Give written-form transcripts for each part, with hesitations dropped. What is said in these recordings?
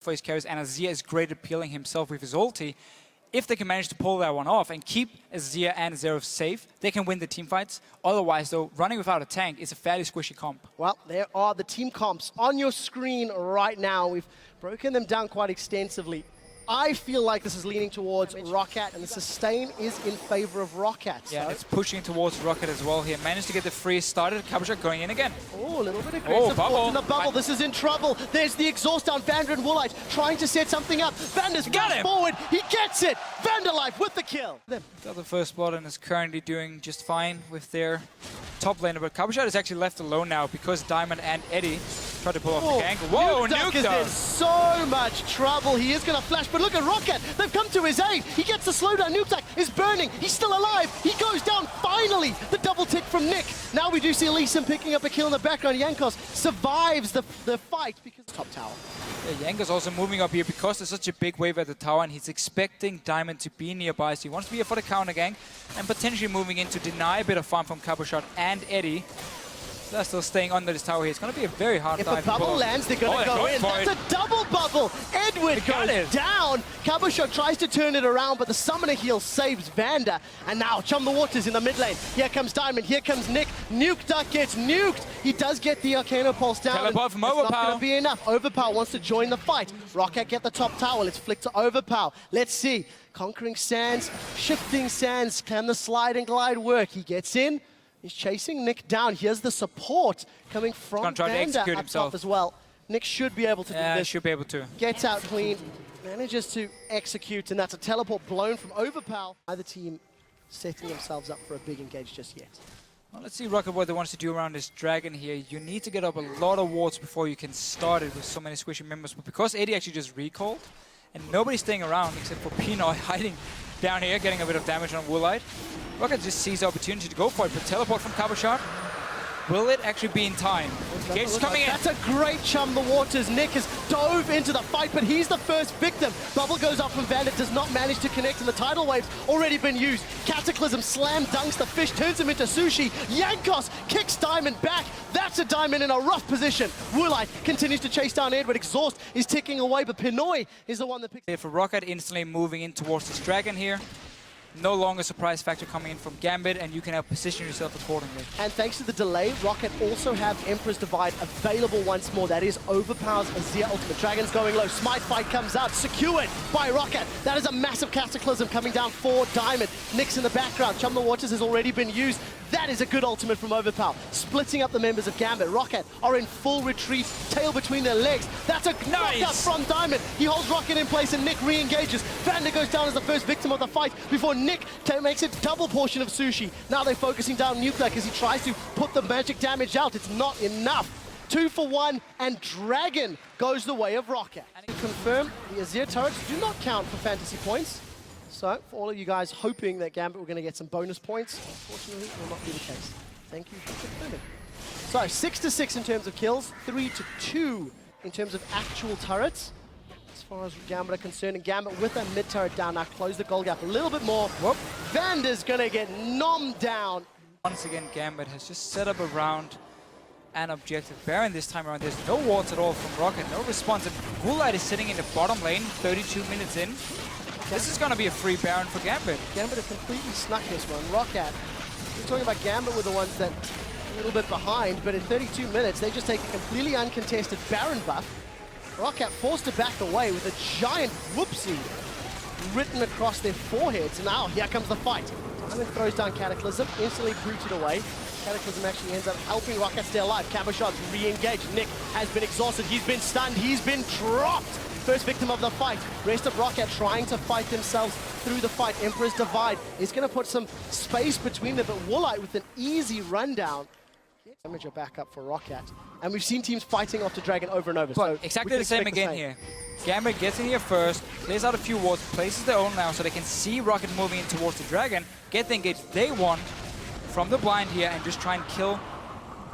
for his carries, and Azir is great at peeling himself with his ulti. If they can manage to pull that one off and keep Azir and Xerath safe, they can win the team fights. Otherwise, though, running without a tank is a fairly squishy comp. Well, there are the team comps on your screen right now. We've broken them down quite extensively. I feel like this is leaning towards ROCCAT, and the sustain is in favor of ROCCAT. Yeah, so. it's pushing towards ROCCAT as well here. Managed to get the freeze started. Cabochard going in again. Oh, a little bit aggressive in the bubble. This is in trouble. There's the exhaust down. Vander and Woolite trying to set something up. Vander's got forward. He gets it. Vanderlife with the kill. Got the first blood and is currently doing just fine with their top laner. But Cabochard is actually left alone now because Diamond and Eddie tried to pull off the gank. Whoa, Nuke is in so much trouble. He is going to flash, but look at ROCCAT. They've come to his aid. He gets the slowdown. Nuke is burning. He's still alive. He goes down. Finally, the double tick from Nick. Now we do see Elysium picking up a kill in the background. Jankos survives the fight because top tower. Yeah, Jankos also moving up here because there's such a big wave at the tower, and he's expecting Diamond to be nearby. So he wants to be here for the counter gang and potentially moving in to deny a bit of farm from Cabochard and Eddie. They're still staying under this tower here. It's going to be a very hard dive. If a bubble lands, they're going to go in. That's a double bubble. Edward goes down. Cabochard tries to turn it around, but the summoner heal saves Vander. And now Chum the Waters in the mid lane. Here comes Diamond. Here comes Nick. Nuke Duck gets nuked. He does get the Arcano Pulse down. Teleport from Overpower. It's not going to Overpower. be enough. Overpower wants to join the fight. ROCCAT get the top tower. Let's flick to Overpower. Let's see. Conquering Sands, Shifting Sands. Can the slide and glide work? He gets in. He's chasing Nick down. Here's the support coming from Vander up top as well. Nick should be able to do this. Yeah, should be able to. Gets out clean, manages to execute, and that's a teleport blown from Overpower. Either team setting themselves up for a big engage just yet. Well, let's see ROCCAT what they want to do around this dragon here. You need to get up a lot of wards before you can start it with so many squishy members. But because 80 actually just recalled, and nobody's staying around except for Pinoy hiding down here, getting a bit of damage on Woolite. ROCCAT just sees the opportunity to go for it, but teleport from Cabochard. Will it actually be in time? Gage is coming in. That's a great Chum the Waters. Nick has dove into the fight, but he's the first victim. Bubble goes up from Vander, does not manage to connect, and the tidal wave's already been used. Cataclysm slam dunks the fish, turns him into sushi. Jankos kicks Diamond back. That's a Diamond in a rough position. Woolite continues to chase down Edward. Exhaust is ticking away, but Pinoy is the one that picks it. For ROCCAT instantly moving in towards this dragon here. No longer surprise factor coming in from Gambit, and you can help position yourself accordingly. And thanks to the delay, ROCCAT also have Emperor's Divide available once more. That is Overpower's Azir ultimate. Dragon's going low. Smite Fight comes out, secured by ROCCAT. That is a massive Cataclysm coming down for Diamond. Nick's in the background. Chum the Waters has already been used. That is a good ultimate from Overpower. Splitting up the members of Gambit. ROCCAT are in full retreat, tail between their legs. That's a knockout from Diamond. He holds ROCCAT in place and Nick re-engages. Vander goes down as the first victim of the fight before Nick makes a double portion of sushi. Now they're focusing down Nuke Duck as he tries to put the magic damage out. It's not enough. 2 for 1, and Dragon goes the way of ROCCAT. And to confirm, the Azir turrets do not count for fantasy points. So, for all of you guys hoping that Gambit were going to get some bonus points, unfortunately, it will not be the case. Thank you for confirming. So, 6-6 in terms of kills, 3-2 in terms of actual turrets. As far as Gambit are concerned, and Gambit with a mid turret down now, close the goal gap a little bit more. Whoop. Vander's going to get nommed down. Once again, Gambit has just set up around an objective. Baron this time around, there's no wards at all from ROCCAT, no response. And Woolite is sitting in the bottom lane, 32 minutes in. This is going to be a free Baron for Gambit. Gambit have completely snuck this one. ROCCAT, we're talking about Gambit were the ones that a little bit behind, but in 32 minutes, they just take a completely uncontested Baron buff. ROCCAT forced to back away with a giant whoopsie written across their foreheads. And now, here comes the fight. Diamond throws down Cataclysm, instantly booted away. Cataclysm actually ends up helping ROCCAT stay alive. Cabochard's re-engaged. Nick has been exhausted. He's been stunned. He's been dropped. First victim of the fight. Rest of ROCCAT trying to fight themselves through the fight. Emperor's Divide is going to put some space between them, but Woolite with an easy rundown. Damage are back up for ROCCAT. And we've seen teams fighting off the Dragon over and over. But so exactly the same again here. Gambit gets in here first, plays out a few wards, places their own now so they can see ROCCAT moving in towards the Dragon, get the engage they want from the blind here, and just try and kill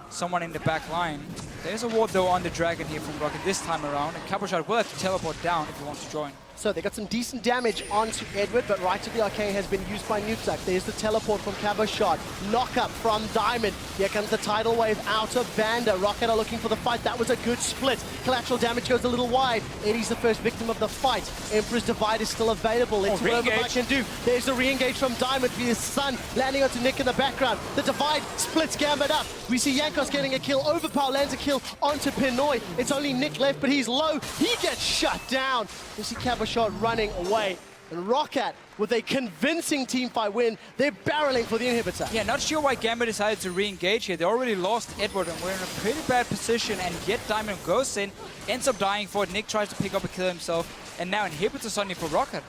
someone in the back line. There's a ward though on the Dragon here from ROCCAT this time around, and Cabochard will have to teleport down if he wants to join. So they got some decent damage onto Edward, but right to the arcane has been used by Nukeduck. There's the teleport from Caboshot. Knock up from Diamond. Here comes the tidal wave out of Vanda. ROCCAT are looking for the fight. That was a good split. Collateral damage goes a little wide. Eddie's the first victim of the fight. Emperor's Divide is still available. Let's see what Overclock can do. There's the re-engage from Diamond for his son, landing onto Nick in the background. The Divide splits Gambit up. We see Jankos getting a kill. Overpower lands a kill onto Pinoy. It's only Nick left, but he's low. He gets shut down. We see Caboshot running away. And ROCCAT, with a convincing teamfight win, they're barreling for the inhibitor. Yeah, not sure why Gambit decided to re-engage here. They already lost Edward and we're in a pretty bad position, and yet Diamond goes in, ends up dying for it. Nick tries to pick up a kill himself, and now inhibitor suddenly for ROCCAT.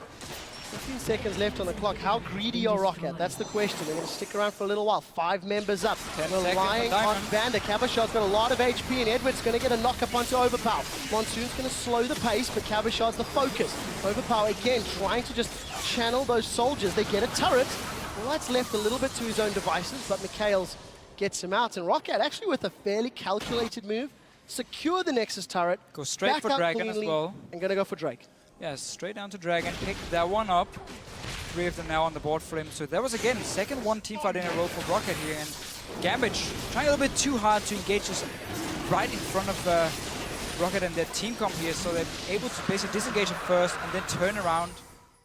15 seconds left on the clock. How greedy are ROCCAT? That's the question. They're going to stick around for a little while. 5 members up. Relying on Vanda. Caboshot's got a lot of HP, and Edward's going to get a knock up onto Overpower. Monsoon's going to slow the pace, but Caboshot's the focus. Overpower again trying to just channel those soldiers. They get a turret. Well, that's left a little bit to his own devices, but Mikhails gets him out. And ROCCAT actually with a fairly calculated move, secure the Nexus turret. Go straight for Dragon as well. And going to go for Drake. Yeah, straight down to Dragon, pick that one up. 3 of them now on the board for him. So that was again second one teamfight in a row for ROCCAT here, and Gambit trying a little bit too hard to engage us right in front of ROCCAT and their team comp here, so they're able to basically disengage at first and then turn around.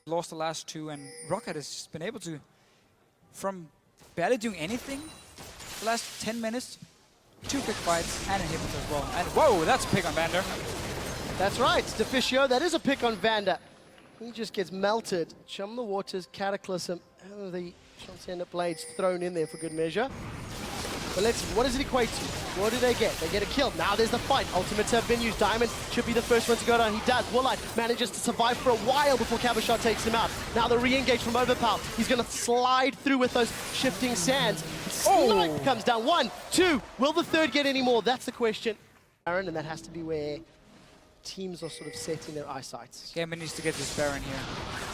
Lost the last 2, and ROCCAT has just been able to, from barely doing anything the last 10 minutes, 2 quick fights and inhibitors as well. And whoa, that's a pick on Vander. That's right, Deficio, that is a pick on Vanda. He just gets melted. Chum the Waters, Cataclysm, and the Transcendent Blades thrown in there for good measure. But let's see, what does it equate to? What do they get? They get a kill. Now there's the fight. Ultimates have been used. Diamond should be the first one to go down. He does. Woolite manages to survive for a while before Caboshot takes him out. Now the re-engage from Overpower. He's going to slide through with those shifting sands. Snipe comes down. 1, 2. Will the third get any more? That's the question. Aaron, and that has to be where teams are sort of setting their eyesights. Gambit needs to get this Baron here.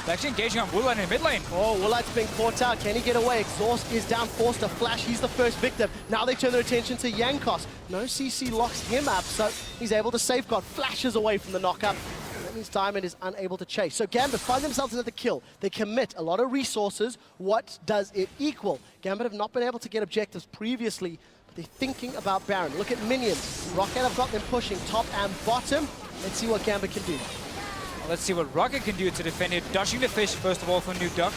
They're actually engaging on Woolite in the mid lane. Oh, Woolite's being caught out. Can he get away? Exhaust is down, forced to flash. He's the first victim. Now they turn their attention to Jankos. No CC locks him up, so he's able to safeguard. Flashes away from the knockup. That means Diamond is unable to chase. So Gambit find themselves into the kill. They commit a lot of resources. What does it equal? Gambit have not been able to get objectives previously, but they're thinking about Baron. Look at minions. ROCCAT have got them pushing top and bottom. Let's see what Gambit can do. Well, let's see what ROCCAT can do to defend it. Dodging the fish, first of all, for Nukeduck.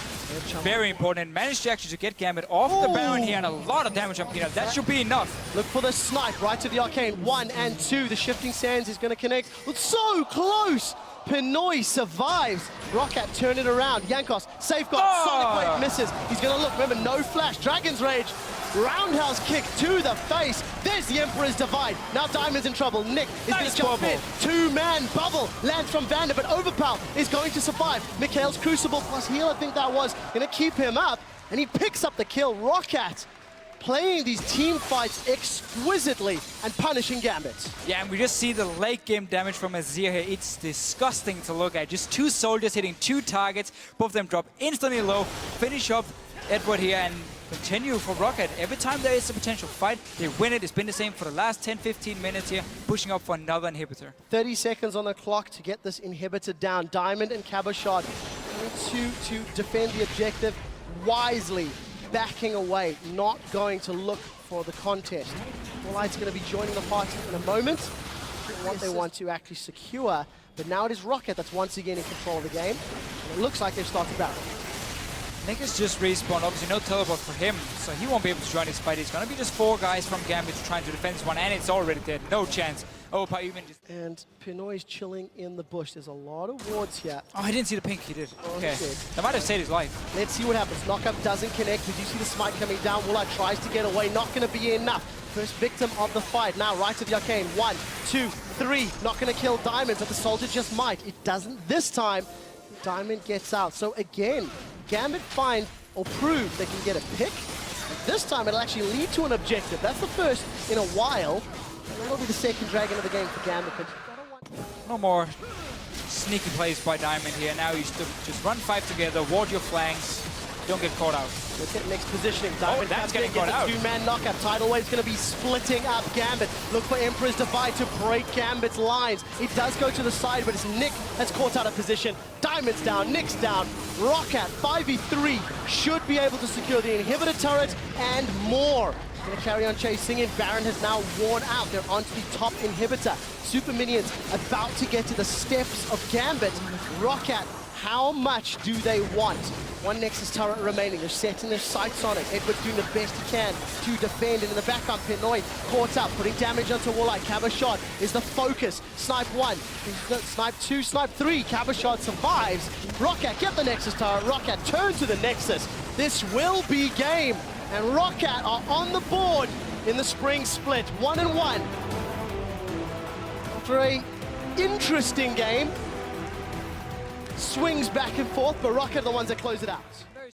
Very important. And managed to actually get Gambit off the Baron here, and a lot of damage on Peanut. That should be enough. Look for the snipe right to the arcane. 1 and 2. The shifting sands is going to connect. It's so close. Pinoy survives. ROCCAT turn it around. Jankos, safeguard. Sonic Wave misses. He's going to look. Remember, no flash. Dragon's Rage. Roundhouse kick to the face. There's the Emperor's Divide. Now Diamond's in trouble. Nick is going to jump in. 2-man bubble lands from Vanda, but Overpower is going to survive. Mikhail's Crucible plus heal, I think that was going to keep him up. And he picks up the kill. ROCCAT playing these team fights exquisitely and punishing Gambit. Yeah, and we just see the late game damage from Azir here. It's disgusting to look at. Just 2 soldiers hitting 2 targets. Both of them drop instantly low. Finish up Edward here and continue for ROCCAT. Every time there is a potential fight, they win it. It's been the same for the last 10-15 minutes here, pushing up for another inhibitor. 30 seconds on the clock to get this inhibitor down. Diamond and Caboshot need to defend the objective wisely, backing away, not going to look for the contest. Woolite's going to be joining the party in a moment. What they want to actually secure, but now it is ROCCAT that's once again in control of the game. And it looks like they've started battling. Nick has just respawned, obviously no teleport for him, so he won't be able to join this fight. It's going to be just 4 guys from Gambit trying to defend this one, and it's already dead. No chance. Oh, even just... And Pinoy's chilling in the bush. There's a lot of wards here. Oh, I didn't see the pink. He did. Oh, okay. He did. That might have saved his life. Let's see what happens. Knockup doesn't connect. We do see the smite coming down. Woolite tries to get away. Not going to be enough. First victim of the fight. Now right to the arcane. 1, 2, 3. Not going to kill Diamond, but the soldier just might. It doesn't this time. Diamond gets out. So again, Gambit find or prove they can get a pick. This time it'll actually lead to an objective. That's the first in a while. And that'll be the second dragon of the game for Gambit. But no more sneaky plays by Diamond here. Now you just run 5 together, ward your flanks, don't get caught out. Look at next positioning. Diamond that's comes in, getting gets caught a out. two-man knockup. Tidal Wave's going to be splitting up Gambit. Look for Emperor's Divide to break Gambit's lines. It does go to the side, but it's Nick that's caught out of position. Diamond's down, Nick's down. ROCCAT 5v3 should be able to secure the inhibitor turret and more. Gonna carry on chasing in. Baron has now worn out. They're onto the top inhibitor. Super Minions about to get to the steps of Gambit. ROCCAT, how much do they want? One Nexus turret remaining. They're setting their sights on it. Edward's doing the best he can to defend. And in the background, Pinoy caught up, putting damage onto Warlight. Cabashot is the focus. Snipe 1, Snipe 2, Snipe 3. Cabashot survives. ROCCAT, get the Nexus turret. ROCCAT, turn to the Nexus. This will be game. And ROCCAT are on the board in the spring split. 1-1. For an interesting game. Swings back and forth, but ROCCAT are the ones that close it out.